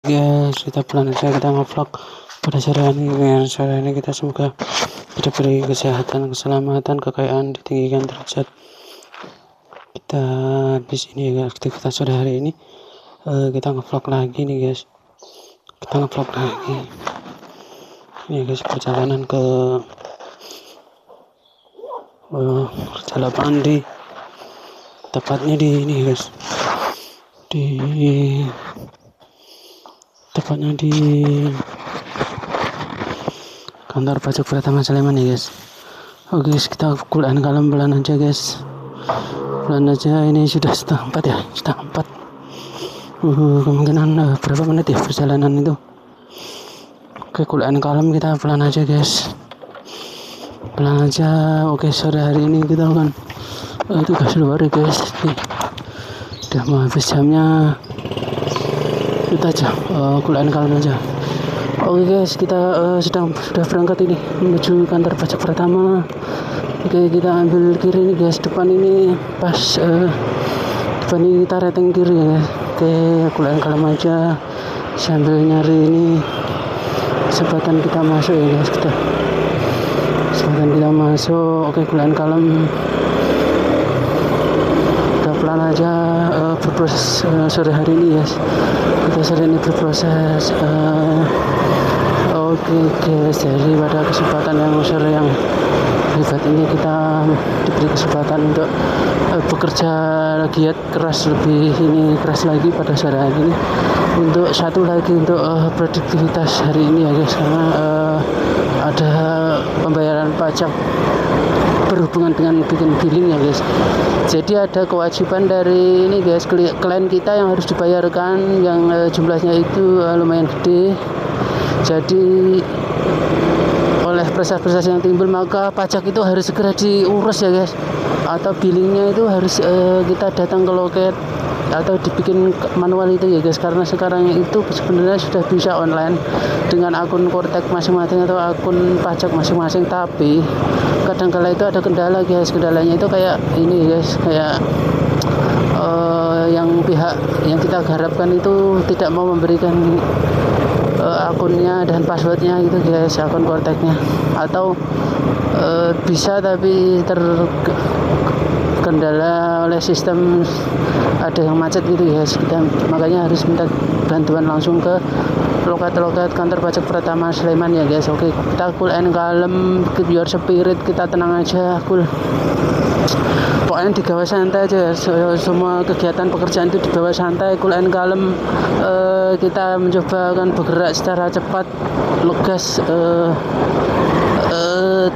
Guys, kita pelan aja kita ngevlog pada sore ini kita semoga diberi kesehatan, keselamatan, kekayaan, ditinggikan derajat kita di sini ya. Aktivitas sore hari ini kita ngevlog lagi nih guys, kita ngevlog lagi ini guys, perjalanan ke Jalapan di tepatnya di ini guys, tepatnya di kantor pajak Pratama Sleman ya guys. Oke guys, kita kuliah kalem pelan aja guys, pelan aja. Ini sudah setengah 4 ya, setengah 4. Kemungkinan berapa menit ya perjalanan itu. Oke, kuliah kalem, kita pelan aja guys, pelan aja. Oke, sore hari ini kita akan tugas luar ya guys. Udah mau habis jamnya, kita aja kuliah kalem aja. Oke guys, kita sudah berangkat ini menuju kantor pajak pertama. Oke, kita ambil kiri nih guys, depan ini pas depan ini kita rating kiri ya guys. Oke, kuliah kalem aja sambil nyari ini kesempatan kita masuk ya guys, kesempatan kita masuk. Oke, kuliah kalem, kita pelan aja berproses sore hari ini guys. Kita sore ini berproses. Oke guys, jadi pada kesempatan yang sore yang hebat ini kita diberi kesempatan untuk bekerja giat keras, lebih ini keras lagi pada sore hari ini untuk satu lagi untuk produktivitas hari ini ya guys, karena ada pembayaran pajak berhubungan dengan bikin billing ya guys. Jadi ada kewajiban dari ini guys, klien kita yang harus dibayarkan yang jumlahnya itu lumayan gede. Jadi oleh proses-proses yang timbul, maka pajak itu harus segera diurus ya guys, atau billingnya itu harus kita datang ke loket atau dibikin manual itu ya guys, karena sekarang itu sebenarnya sudah bisa online dengan akun Kortek masing-masing atau akun pajak masing-masing. Tapi kadang-kala itu ada kendala guys, kendalanya itu kayak ini guys, kayak yang pihak yang kita harapkan itu tidak mau memberikan akunnya dan passwordnya gitu guys, akun Korteknya, atau bisa tapi terkendala oleh sistem, ada yang macet gitu guys. Kita makanya harus minta bantuan langsung ke loket-loket kantor pajak Pratama Sleman ya guys. Oke, kita cool and calm, keep your spirit, kita tenang aja, cool. Pokoknya digawe santai aja, semua kegiatan pekerjaan itu dibawa santai, cool and calm. Kita mencoba akan bergerak secara cepat, lugas,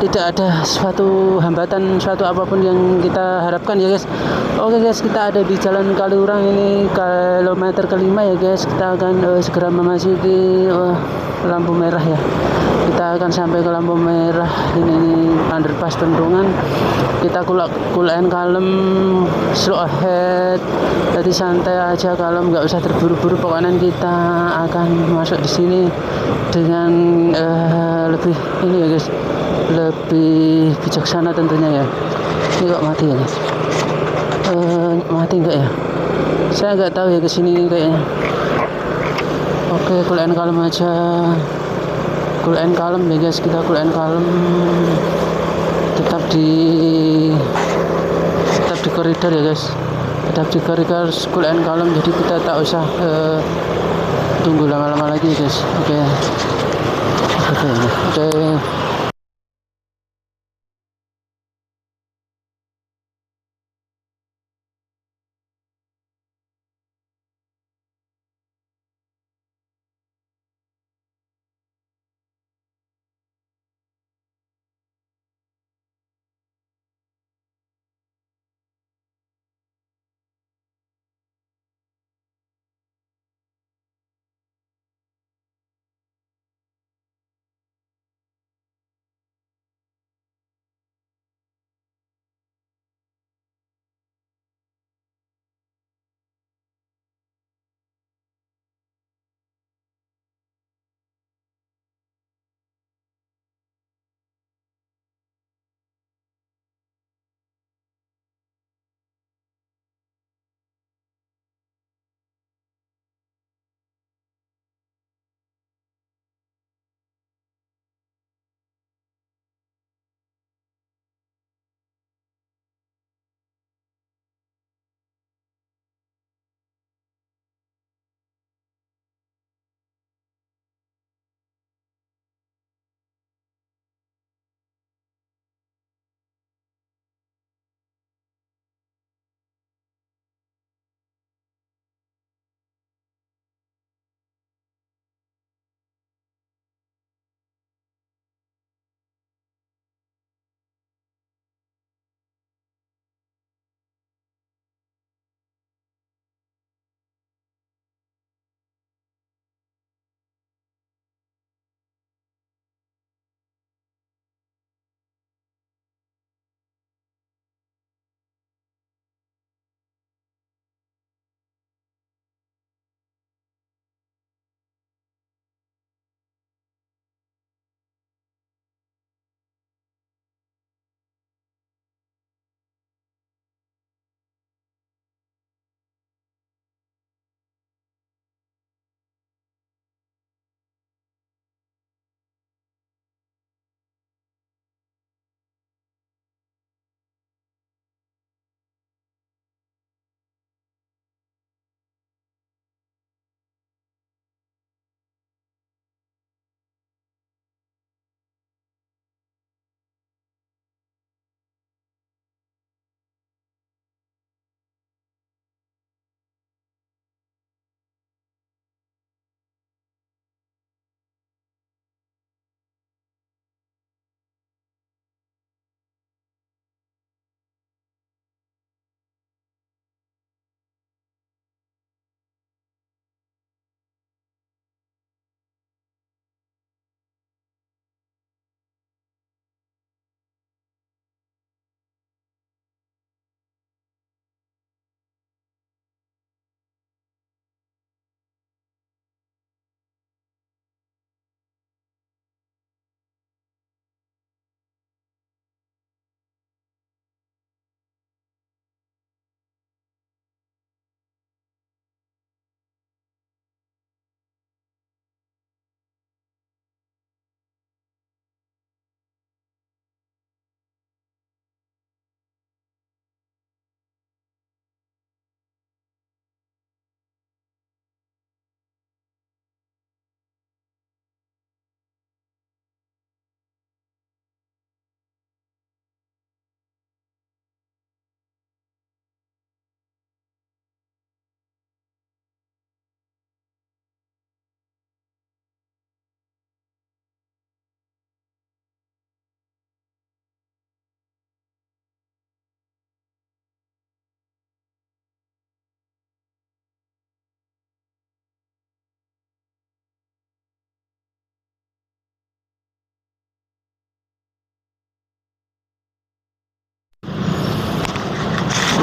tidak ada suatu hambatan, suatu apapun yang kita harapkan ya guys. Oke guys, kita ada di Jalan Kaliurang ini, kilometer kelima ya guys. Kita akan segera memasuki lampu merah ya. Kita akan sampai ke lampu merah ini underpass Bendungan. Kita cool and calm, slow ahead, jadi santai aja, kalem, nggak usah terburu-buru. Pokoknya kita akan masuk di sini dengan lebih ini ya guys, lebih bijaksana tentunya ya. Ini kok mati ya guys? Mati enggak ya? Saya nggak tahu ya, kesini kayaknya. Oke, cool and calm aja, cool and calm ya guys. Kita cool and calm, tetap di koridor ya guys, tetap di koridor, cool and calm. Jadi kita tak usah tunggu lama-lama lagi guys. Oke.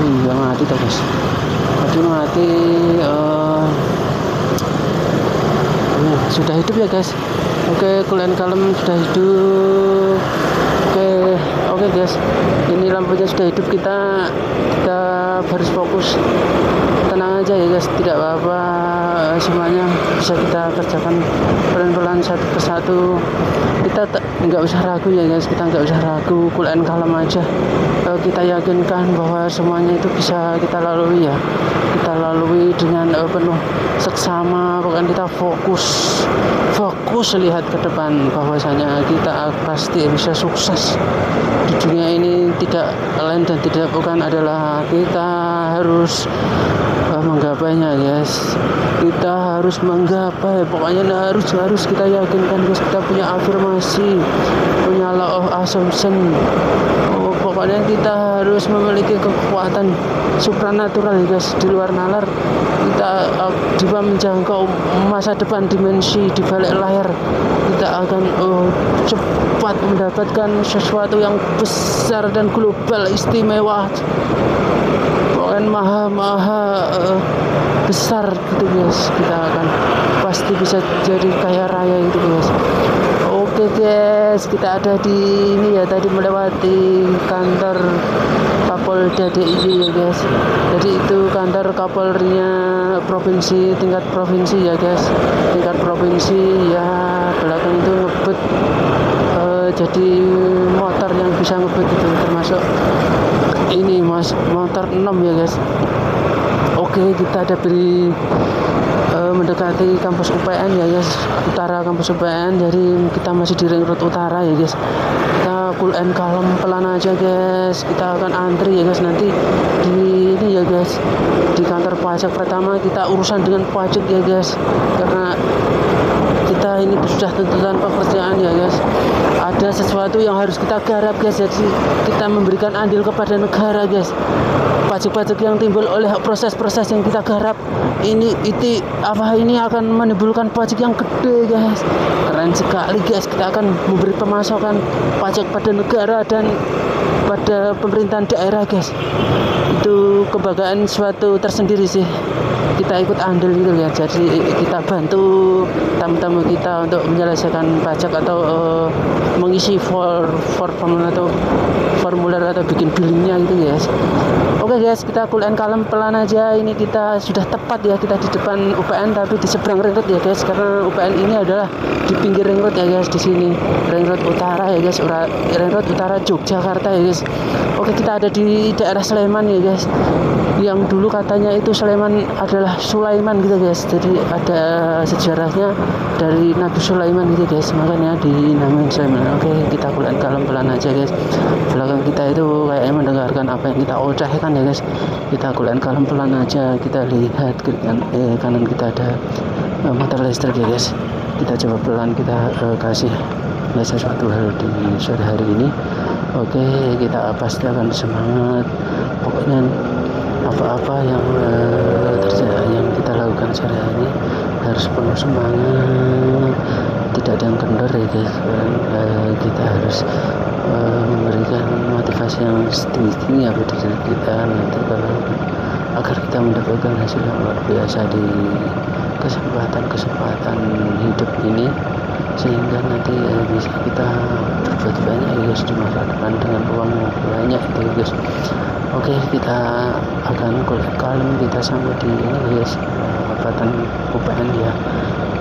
iya mati tuh guys, aduh mati. Sudah hidup ya guys. Oke, cool and calm sudah hidup. Oke guys, ini lampunya sudah hidup, kita harus fokus, tenang aja ya guys, tidak apa-apa, semuanya bisa kita kerjakan pelan-pelan satu persatu. Kita nggak usah ragu ya guys, kita nggak usah ragu, cool and calm aja. Kita yakinkan bahwa semuanya itu bisa kita lalui ya, kita lalui dengan penuh seksama. Pokoknya kita fokus lihat ke depan, bahwasanya kita pasti bisa sukses di dunia ini. Tidak lain dan tidak bukan adalah kita harus menggapainya guys, kita harus menggapai, pokoknya harus kita yakinkan guys, kita punya afirmasi, punya law of assumption. Pokoknya kita harus memiliki kekuatan supranatural guys, di luar nalar. Kita bisa menjangkau masa depan, dimensi di balik layar. Kita akan cepat mendapatkan sesuatu yang besar dan global, istimewa, pokoknya maha besar gitu guys. Kita akan pasti bisa jadi kaya raya gitu guys. Oke guys, kita ada di ini ya, tadi melewati kantor Kapolda DIY ya guys. Jadi itu kantor Kapolrinya provinsi, tingkat provinsi ya guys, tingkat provinsi ya. Belakang itu ngebut, jadi motor yang bisa ngebut itu termasuk ini motor 6 ya guys. Oke, kita ada beri mendekati kampus UPN ya guys, utara kampus UPN. Jadi kita masih di ring road utara ya guys. Kita cool and calm, pelan aja guys. Kita akan antri ya guys nanti di ini ya guys, di kantor pajak. Pertama kita urusan dengan pajak ya guys, karena kita ini sudah tuntutan pekerjaan ya guys. Ada sesuatu yang harus kita garap guys, jadi kita memberikan andil kepada negara guys. Pajak-pajak yang timbul oleh proses-proses yang kita garap ini akan menimbulkan pajak yang gede guys. Keren sekali guys, kita akan memberi pemasukan pajak pada negara dan pada pemerintahan daerah guys. Itu kebanggaan suatu tersendiri sih, kita ikut andil gitu ya. Jadi kita bantu tamu-tamu kita untuk menyelesaikan pajak atau mengisi formulir atau bikin billingnya gitu guys. Oke guys, kita cool and calm, pelan aja. Ini kita sudah tepat ya, kita di depan UPN tapi di seberang ring road ya guys, karena UPN ini adalah di pinggir ring road ya guys. Di sini ring road utara ya guys, ring road utara Yogyakarta ya guys. Oke, kita ada di daerah Sleman ya guys, yang dulu katanya itu Sleman adalah Sulaiman gitu guys. Jadi ada sejarahnya dari Nabi Sulaiman gitu guys, makanya dinamain Sleman. Oke, kita cool and calm, pelan aja guys. Belakang kita itu kayaknya mendengarkan apa yang kita ucapkan ya guys. Kita cool and calm, pelan aja. Kita lihat kanan kita ada motor listrik ya guys. Kita coba pelan, kita kasih sesuatu hal di sore hari ini. Oke, kita pasti akan semangat. Pokoknya apa-apa yang terjadi, yang kita lakukan sore hari harus penuh semangat, tidak ada yang kendor ya guys. Kita harus memberikan motivasi yang tinggi pada diri kita nanti agar kita mendapatkan hasil yang luar biasa di kesempatan hidup ini, sehingga nanti bisa kita berbuat banyak ya guys di masa depan dengan uang yang banyak itu ya guys. Oke, kita akan cool and calm, kita sampai di ini guys, Jabatan UPN ya.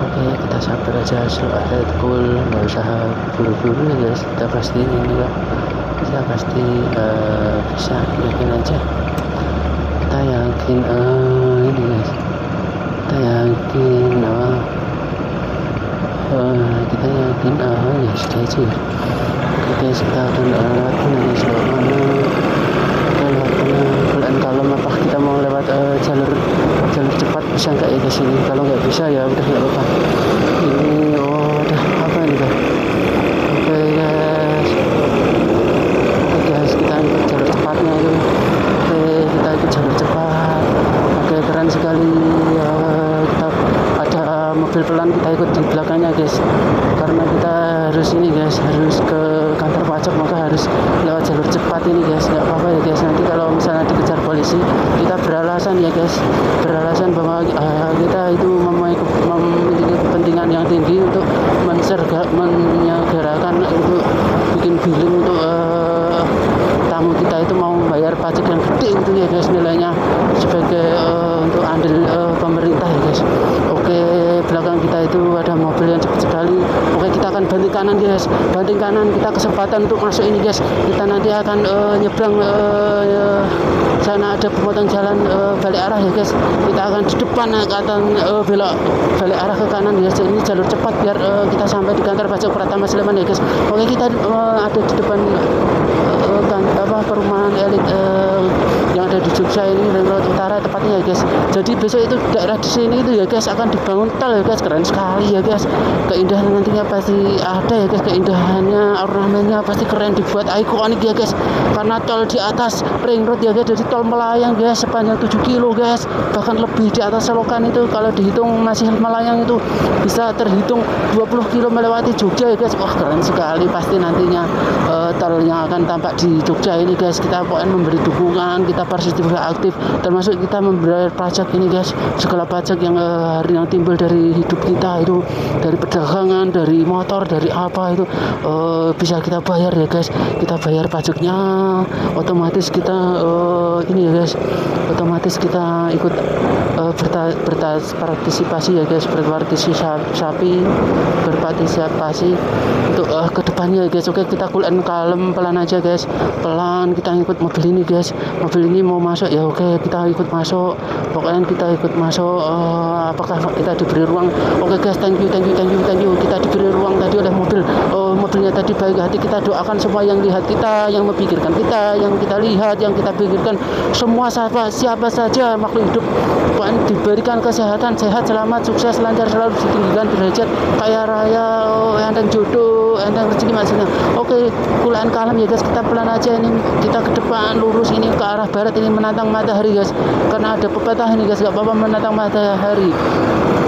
Oke, kita sabar aja, slow ahead, cool, nggak usah buru-buru ya guys. Kita pasti ini ya, kita pasti bisa, yakin aja. Kita yakin ini guys, kita yakin kita yakin ya sudah aja ya. Oke, kita akan lewat ini slow mana, kita lewat cool and calm. Apa kita mau lewat jalur cepat, bisa nggak ya ke sini? Kalau nggak bisa ya udah nggak apa-apa. Ini udah apa nih guys? Oke guys, kita ikut jalur cepatnya itu. Oke, kita ikut jalur cepat. Oke, keren sekali. Kita ada mobil pelan, kita ikut di belakangnya guys, karena kita harus ini guys, harus ke kantor pajak, maka harus lewat jalur cepat ini guys. Nggak apa-apa ya guys, nanti kalau misalnya dikejar polisi kita beralasan ya guys, beralasan bahwa kita itu memiliki kepentingan yang tinggi untuk menyegerakan itu, bikin billing untuk tamu kita itu mau bayar pajak yang gede itu ya guys, nilainya sebagai untuk andil pemerintah ya guys. Oke, belakang kita itu ada mobil yang cepat sekali. Oke, kita akan banting kanan guys, banting kanan, kita kesempatan untuk masuk ini guys. Kita nanti akan nyebrang sana ada pemotong jalan balik arah ya guys. Kita akan di depan akan belok balik arah ke kanan ya guys. Ini jalur cepat biar kita sampai di kantor pajak Pratama Sleman ya guys. Oke, kita ada di depan perumahan elit yang ada di Jogja ini, Ring Road Utara tepatnya ya guys. Jadi besok itu daerah di sini itu ya guys akan dibangun tol ya guys, keren sekali ya guys. Keindahan nantinya pasti ada ya guys, keindahannya, ornamennya pasti keren, dibuat ikonik ya guys. Karena tol di atas Ring Road ya guys, jadi tol melayang guys, sepanjang 7 kilo guys, bahkan lebih di atas selokan itu. Kalau dihitung masih melayang itu bisa terhitung 20 kilo melewati Jogja ya guys. Wah, keren sekali pasti nantinya tol yang akan tampak di Jogja ini guys. Kita pokoknya memberi dukungan, kita partisipatif aktif, termasuk kita membayar pajak ini guys. Segala pajak yang yang timbul dari hidup kita itu, dari perdagangan, dari motor, dari apa itu bisa kita bayar ya guys. Kita bayar pajaknya, otomatis kita ini ya guys, otomatis kita ikut berpartisipasi ya guys, berpartisipasi untuk kedepannya ya guys. Oke, kita cool and calm, pelan aja guys, pelan, kita ikut mobil ini guys. Mobil ini mau masuk ya, oke kita ikut masuk, pokoknya kita ikut masuk. Apakah kita diberi ruang? Oke guys, thank you, kita diberi ruang tadi oleh mobilnya tadi. Baik hati, kita doakan semua yang lihat kita, yang memikirkan kita, yang kita lihat, yang kita pikirkan, semua siapa saja makhluk hidup pokoknya diberikan kesehatan, sehat, selamat, sukses, lancar, selalu ditinggikan derajat, kaya raya, enteng jodoh, enteng rezeki maksudnya. Oke, cool and calm ya guys, kita pelan aja ini, kita ke depan lurus ini ke arah barat ini, menantang matahari guys, karena ada pepatah ini guys, gak apa-apa menantang matahari,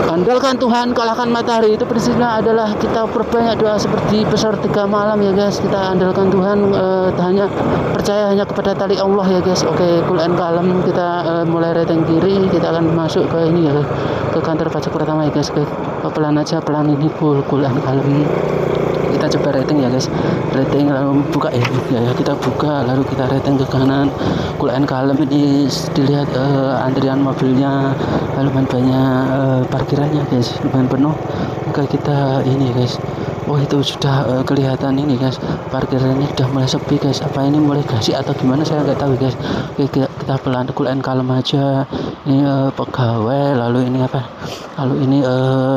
andalkan Tuhan, kalahkan matahari. Itu prinsipnya adalah kita perbanyak doa seperti besar 3 malam ya guys. Kita andalkan Tuhan, hanya percaya hanya kepada tali Allah ya guys. Oke, cool and calm, kita mulai reteng kiri, kita akan masuk ke ini ya, ke kantor pajak Pratama ya guys. Pelan aja, pelan ini, cool and calm. Kita coba rating ya guys, rating lalu buka ya, kita buka lalu kita rating ke kanan, cool and calm. Ini dilihat antrian mobilnya lumayan banyak, parkirannya guys lumayan penuh. Oke, kita ini guys, oh itu sudah kelihatan ini guys, parkirannya sudah mulai sepi guys. Apa ini mulai gasik atau gimana saya nggak tahu guys. Oke, kita pelan, cool and calm aja. Ini pegawai, lalu ini apa, lalu ini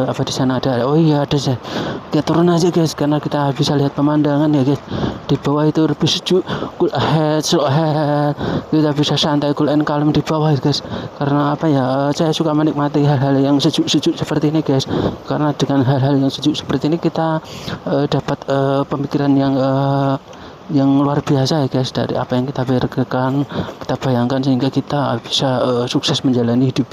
apa di sana ada, oh iya ada sih. Kita turun aja guys, karena kita bisa lihat pemandangan ya guys. Di bawah itu lebih sejuk, cool ahead, slow ahead. Kita bisa santai, cool and calm di bawah guys. Karena apa ya, saya suka menikmati hal-hal yang sejuk-sejuk seperti ini guys. Karena dengan hal-hal yang sejuk seperti ini kita dapat pemikiran yang luar biasa ya guys, dari apa yang kita pikirkan, kita bayangkan, sehingga kita bisa sukses menjalani hidup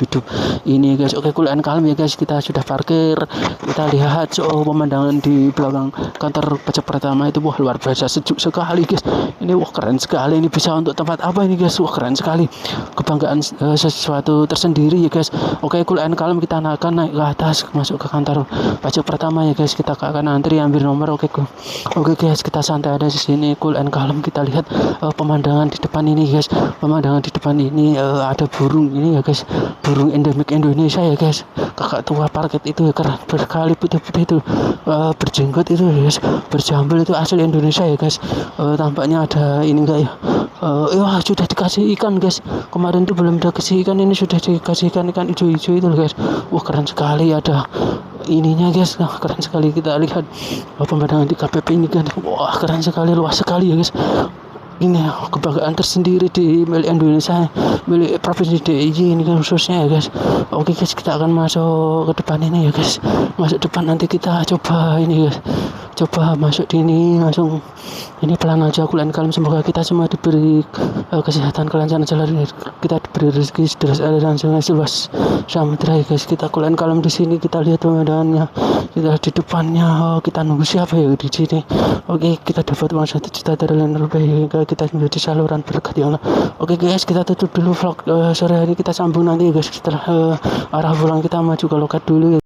ini guys. Oke, cool and calm ya guys, kita sudah parkir, kita lihat pemandangan di belakang kantor pajak Pratama itu, wah luar biasa sejuk sekali guys. Ini wah keren sekali, ini bisa untuk tempat apa ini guys, wah keren sekali, kebanggaan sesuatu tersendiri ya guys. Oke, cool and calm, kita akan naik ke atas masuk ke kantor pajak Pratama ya guys. Kita akan antri ambil nomor. Oke guys, kita santai ada di sini, cool and calm. Kita lihat pemandangan di depan ini guys, pemandangan di depan ini ada burung ini ya guys, burung endemik Indonesia ya guys, kakak tua parket itu ya, keren berkali, putih-putih itu, berjenggot itu ya guys, berjambul itu asli Indonesia ya guys. Tampaknya ada ini enggak ya, wah sudah dikasih ikan guys, kemarin tuh belum dikasih ikan, ini sudah dikasih ikan hijau-hijau itu guys. Wah keren sekali, ada ininya guys, keren sekali. Kita lihat pemandangan di KPP ini kan, wah keren sekali, luas sekali ya guys. Ini kebanggaan tersendiri di milik Indonesia, milik provinsi DIY ini kan khususnya ya guys. Oke guys, kita akan masuk ke depan ini ya guys, masuk depan, nanti kita coba ini guys, coba masuk di ini langsung ini pelan aja, kuliah kalem. Semoga kita semua diberi kesehatan, kelancaran jalan, kita diberi rezeki deras aliran sungai seluas samudra ya guys. Kita kuliah kalem di sini, kita lihat pemandangannya, kita di depannya. Kita nunggu siapa ya di sini. Oke, kita dapat uang 1 juta dari lain lebih, kita menjadi saluran berkat ya Allah. Oke guys, kita tutup dulu vlog sore hari, kita sambung nanti guys setelah arah pulang. Kita maju ke loket dulu ya.